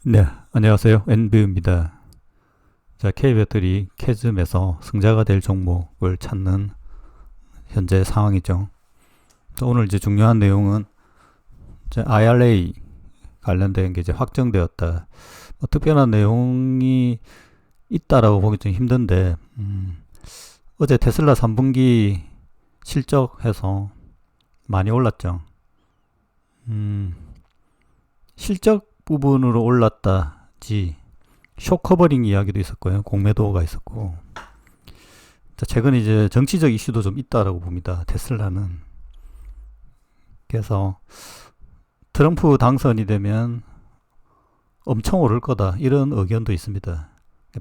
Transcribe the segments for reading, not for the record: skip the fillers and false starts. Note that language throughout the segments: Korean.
네, 안녕하세요. NB입니다. 자, K배터리 캐즘에서 승자가 될 종목을 찾는 현재 상황이죠. 오늘 이제 중요한 내용은 이제 IRA 관련된 게 이제 확정되었다. 특별한 내용이 있다라고 보기 좀 힘든데, 어제 테슬라 3분기 실적해서 많이 올랐죠. 음, 실적 부분으로 올랐다지, 쇼커버링 이야기도 있었고요. 공매도가 있었고. 자, 최근 이제 정치적 이슈도 좀 있다라고 봅니다. 테슬라는. 그래서 트럼프 당선이 되면 엄청 오를 거다. 이런 의견도 있습니다.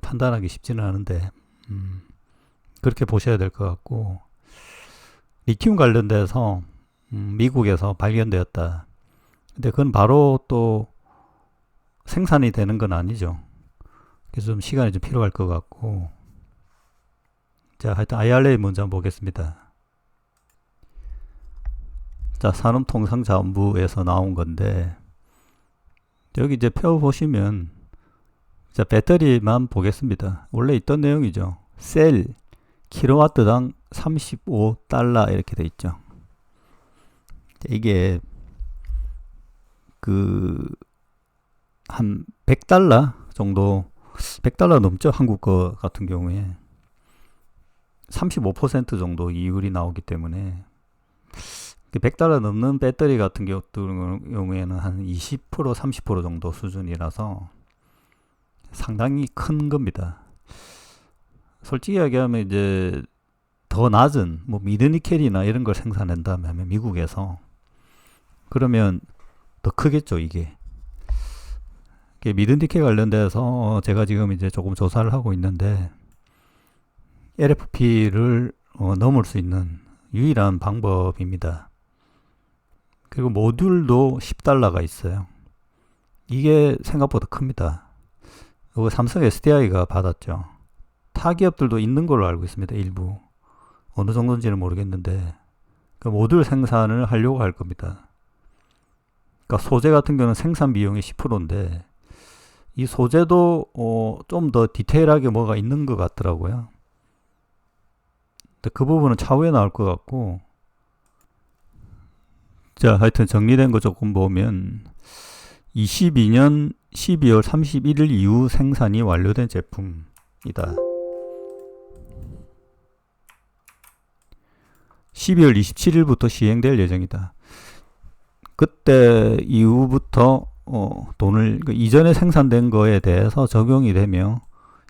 판단하기 쉽지는 않은데, 그렇게 보셔야 될 것 같고, 리튬 관련돼서 미국에서 발견되었다. 근데 그건 바로 또 생산이 되는 건 아니죠. 그래서 좀 시간이 좀 필요할 것 같고, 자, 하여튼 IRA 먼저 한번 보겠습니다. 자, 산업통상자원부에서 나온 건데, 여기 이제 표 보시면, 자, 배터리만 보겠습니다. 원래 있던 내용이죠. 셀, 킬로와트당 35달러 이렇게 돼 있죠. 이게, 한 100달러 정도, 100달러 넘죠. 한국 거 같은 경우에. 35% 정도 이율이 나오기 때문에 100달러 넘는 배터리 같은 경우에는 한 20% 30% 정도 수준이라서 상당히 큰 겁니다. 솔직히 이야기하면 이제 더 낮은 뭐 미드니켈이나 이런 걸 생산한다면 미국에서 그러면 더 크겠죠. 이게 미드니켈 관련돼서 제가 지금 이제 조금 조사를 하고 있는데 LFP를 넘을 수 있는 유일한 방법입니다. 그리고 모듈도 10달러가 있어요. 이게 생각보다 큽니다. 이거 삼성 SDI가 받았죠. 타 기업들도 있는 걸로 알고 있습니다. 일부. 어느 정도인지는 모르겠는데 그 모듈 생산을 하려고 할 겁니다. 그러니까 소재 같은 경우는 생산 비용이 10%인데 이 소재도 좀 더 디테일하게 뭐가 있는 것 같더라고요. 그 부분은 차후에 나올 것 같고, 자, 하여튼 정리된 거 조금 보면 22년 12월 31일 이후 생산이 완료된 제품이다. 12월 27일부터 시행될 예정이다. 그때 이후부터 돈을 이전에 생산된 거에 대해서 적용이 되며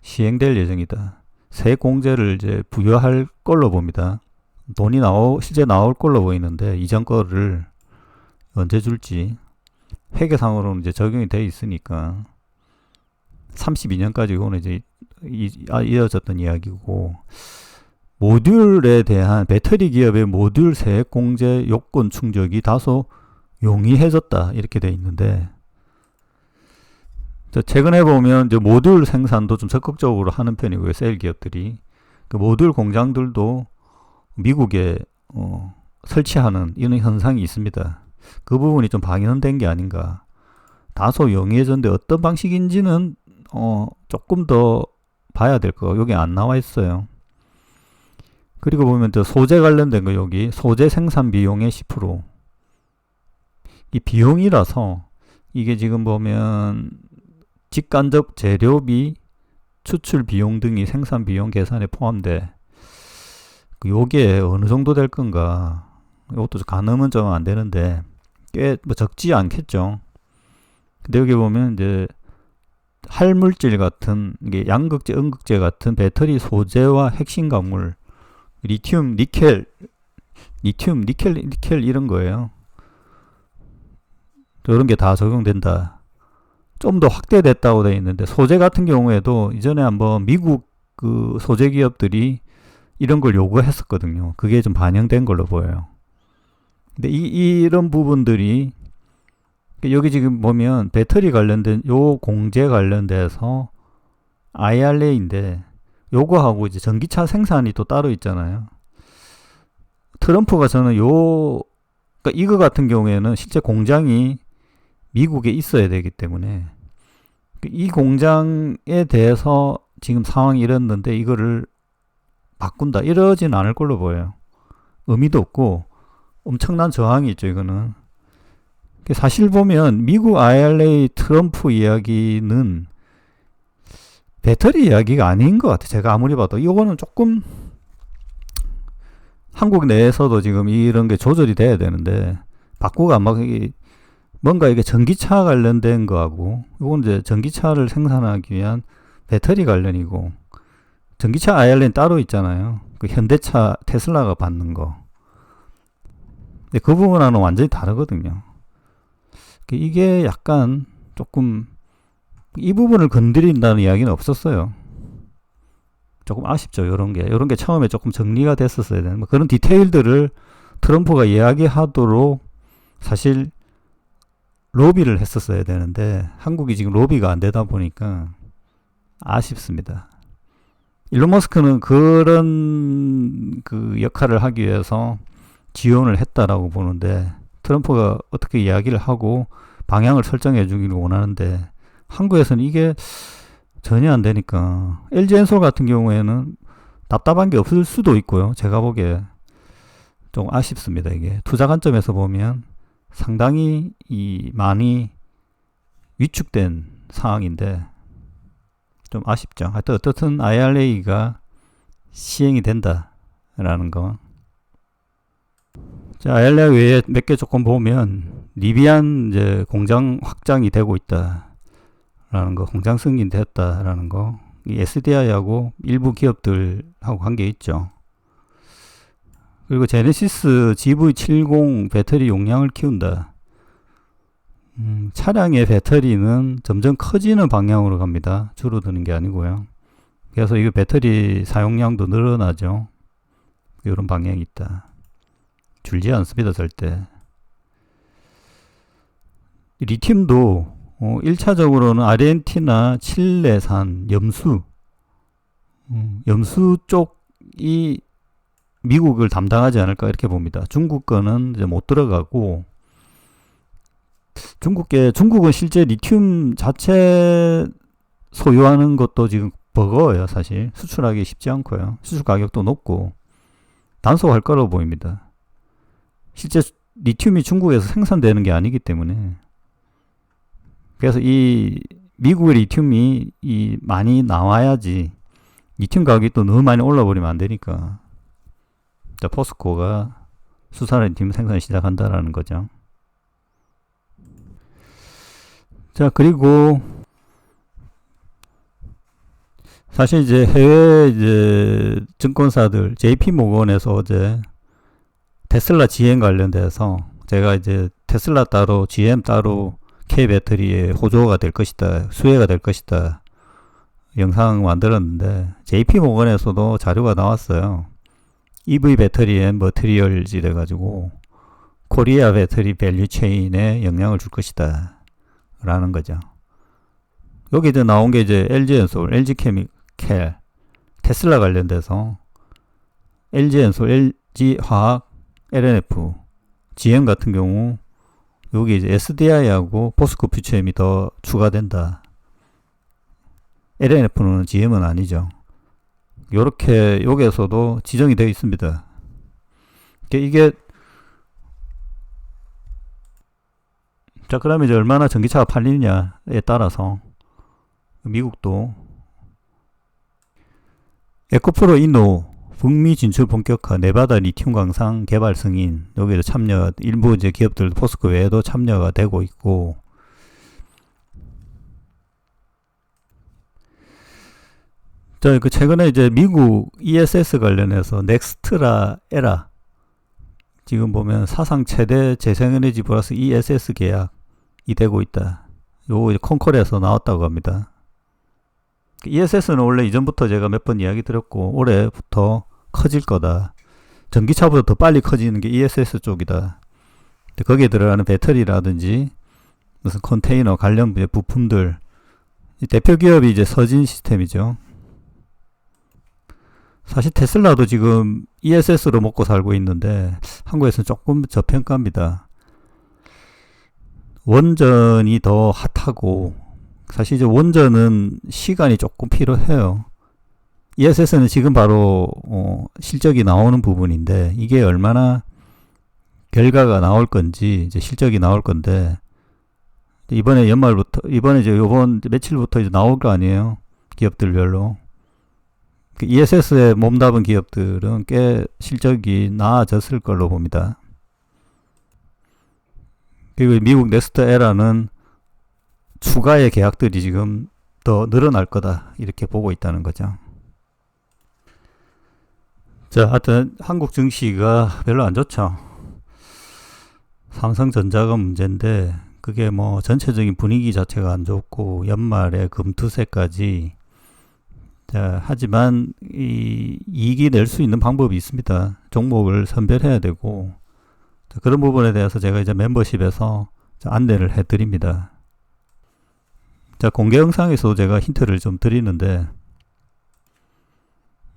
시행될 예정이다. 세공제를 이제 부여할 걸로 봅니다. 돈이 실제 나올 걸로 보이는데 이전 거를 언제 줄지 회계상으로는 이제 적용이 돼 있으니까 32년까지 이거는 이제 이어졌던 이야기고, 모듈에 대한 배터리 기업의 모듈 세액공제 요건 충족이 다소 용이해졌다 이렇게 돼 있는데, 최근에 보면 이제 모듈 생산도 좀 적극적으로 하는 편이고요. 셀 기업들이 그 모듈 공장들도 미국에 설치하는 이런 현상이 있습니다. 그 부분이 좀 방연된 게 아닌가. 다소 용이해졌는데 어떤 방식인지는 조금 더 봐야 될 거. 여기 안 나와 있어요. 그리고 보면 또 소재 관련된 거, 여기 소재 생산 비용의 10%. 이 비용이라서 이게 지금 보면 직간접 재료비, 추출 비용 등이 생산 비용 계산에 포함돼. 요게 어느 정도 될 건가? 이것도 가늠은 좀 안 되는데 꽤 뭐 적지 않겠죠. 근데 여기 보면 이제 할물질 같은 이게 양극재, 음극재 같은 배터리 소재와 핵심 광물, 리튬, 니켈 이런 거예요. 이런 게 다 적용된다. 좀 더 확대됐다고 되어 있는데, 소재 같은 경우에도 이전에 한번 미국 그 소재 기업들이 이런 걸 요구했었거든요. 그게 좀 반영된 걸로 보여요. 근데 이런 부분들이 여기 지금 보면 배터리 관련된 요 공제 관련돼서 IRA인데 요거하고 이제 전기차 생산이 또 따로 있잖아요. 트럼프가 저는 그러니까 이거 같은 경우에는 실제 공장이 미국에 있어야 되기 때문에 이 공장에 대해서 지금 상황이 이랬는데 이거를 바꾼다 이러진 않을 걸로 보여요. 의미도 없고 엄청난 저항이 있죠. 이거는 사실 보면 미국 IRA 트럼프 이야기는 배터리 이야기가 아닌 것 같아요. 제가 아무리 봐도 이거는 조금 한국 내에서도 지금 이런 게 조절이 돼야 되는데 바꾸고 안 바꾸기 뭔가 이게 전기차 관련된 거하고 이건 이제 전기차를 생산하기 위한 배터리 관련이고 전기차 IRA는 따로 있잖아요. 그 현대차 테슬라가 받는 거. 근데 그 부분하고는 완전히 다르거든요. 이게 약간 조금 이 부분을 건드린다는 이야기는 없었어요. 조금 아쉽죠. 이런 게 처음에 조금 정리가 됐었어야 되는 그런 디테일들을 트럼프가 이야기하도록 사실 로비를 했었어야 되는데 한국이 지금 로비가 안 되다 보니까 아쉽습니다. 일론 머스크는 그런 그 역할을 하기 위해서 지원을 했다라고 보는데 트럼프가 어떻게 이야기를 하고 방향을 설정해 주기를 원하는데 한국에서는 이게 전혀 안 되니까 LG엔솔 같은 경우에는 답답한 게 없을 수도 있고요. 제가 보기에 좀 아쉽습니다. 이게 투자 관점에서 보면 상당히 많이 위축된 상황인데 좀 아쉽죠. 하여튼 어떻든 IRA가 시행이 된다라는 거. 자, IRA 외에 몇 개 조금 보면 리비안 이제 공장 확장이 되고 있다라는 거, 공장 승인됐다라는 거. 이 SDI하고 일부 기업들하고 관계 있죠. 그리고 제네시스 GV70 배터리 용량을 키운다. 차량의 배터리는 점점 커지는 방향으로 갑니다. 줄어드는 게 아니고요. 그래서 이 배터리 사용량도 늘어나죠. 이런 방향이 있다. 줄지 않습니다. 절대. 리튬도 1차적으로는 아르헨티나, 칠레산, 염수 쪽이 미국을 담당하지 않을까 이렇게 봅니다. 중국 거는 이제 못 들어가고 중국은 실제 리튬 자체 소유하는 것도 지금 버거워요. 사실 수출하기 쉽지 않고요. 수출 가격도 높고 단속할 거라고 보입니다. 실제 리튬이 중국에서 생산되는 게 아니기 때문에 그래서 이 미국의 리튬이 많이 나와야지 리튬 가격이 또 너무 많이 올라버리면 안 되니까 자, 포스코가 수산 리튬 생산을 시작한다라는 거죠. 자, 그리고 사실 이제 해외 이제 증권사들 JP 모건에서 어제 테슬라 GM 관련돼서 제가 이제 테슬라 따로 GM 따로 K 배터리에 호조가 될 것이다, 수혜가 될 것이다 영상 만들었는데 JP 모건에서도 자료가 나왔어요. EV 배터리 앤 머티리얼즈 이래가지고 코리아 배터리 밸류 체인에 영향을 줄 것이다 라는 거죠. 여기 이제 나온 게 이제 LG엔솔, LG케미칼, 테슬라 관련돼서 LG엔솔, LG화학, LNF, GM 같은 경우 여기 이제 SDI하고 포스코 퓨처엠이 더 추가된다. LNF는 GM은 아니죠. 요렇게 여기에서도 지정이 되어 있습니다. 이게 자, 그러면 이제 얼마나 전기차가 팔리느냐에 따라서 미국도 에코프로 이노 북미 진출 본격화 네바다 리튬 광산 개발 승인 여기에 참여 일부 이제 기업들 포스코 외에도 참여가 되고 있고 자, 그 최근에 이제 미국 ESS 관련해서 넥스트라 에라 지금 보면 사상 최대 재생에너지 플러스 ESS 계약이 되고 있다. 요거 이제 콘콜에서 나왔다고 합니다. ESS는 원래 이전부터 제가 몇 번 이야기 드렸고 올해부터 커질 거다. 전기차보다 더 빨리 커지는 게 ESS 쪽이다. 거기에 들어가는 배터리라든지 무슨 컨테이너 관련 부품들 대표 기업이 이제 서진 시스템이죠. 사실 테슬라도 지금 ESS로 먹고 살고 있는데 한국에서는 조금 저평가입니다. 원전이 더 핫하고 사실 이제 원전은 시간이 조금 필요해요. ESS는 지금 바로 실적이 나오는 부분인데 이게 얼마나 결과가 나올 건지 이제 실적이 나올 건데 이번에 연말부터 이번에 이제 요번 며칠부터 이제 나올 거 아니에요. 기업들별로. 그 ESS에 몸담은 기업들은 꽤 실적이 나아졌을 걸로 봅니다. 그리고 미국 넥스트에라는 추가의 계약들이 지금 더 늘어날 거다 이렇게 보고 있다는 거죠. 자, 하여튼 한국 증시가 별로 안 좋죠. 삼성전자가 문제인데 그게 뭐 전체적인 분위기 자체가 안 좋고 연말에 금투세까지. 자, 하지만 이익이 낼 수 있는 방법이 있습니다. 종목을 선별해야 되고 그런 부분에 대해서 제가 이제 멤버십에서 안내를 해드립니다. 자, 공개 영상에서 제가 힌트를 좀 드리는데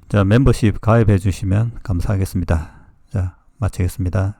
자, 멤버십 가입해 주시면 감사하겠습니다. 자, 마치겠습니다.